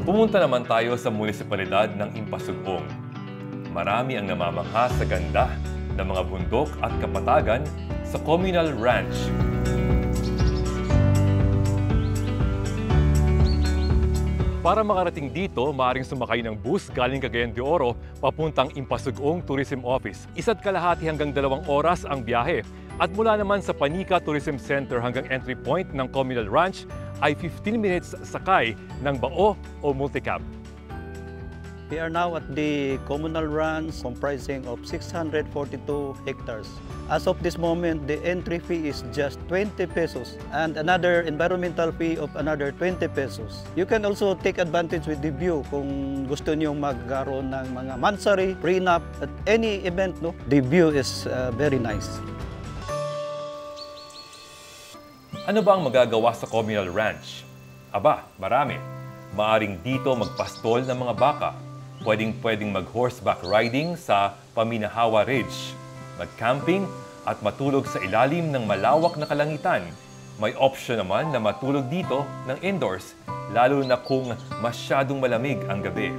Pumunta naman tayo sa munisipalidad ng Impasugong. Marami ang namamangha sa ganda ng mga bundok at kapatagan sa Communal Ranch. Para makarating dito, maaaring sumakay ng bus galing Cagayan de Oro papuntang Impasugong Tourism Office. 1.5 hanggang 2 oras ang biyahe. At mula naman sa Panica Tourism Center hanggang entry point ng Communal Ranch ay 15 minutes sakay ng bao o multicab. We are now at the communal ranch comprising of 642 hectares. As of this moment, the entry fee is just 20 pesos and another environmental fee of another 20 pesos. You can also take advantage with the view kung gusto niyo magkaroon ng mga mansari, prenup, at any event. No? The view is very nice. Ano ba ang magagawa sa Communal Ranch? Aba, marami. Maaring dito magpastol ng mga baka. Pwedeng mag-horseback riding sa Paminahawa Ridge, mag-camping at matulog sa ilalim ng malawak na kalangitan. May option naman na matulog dito ng indoors, lalo na kung masyadong malamig ang gabi.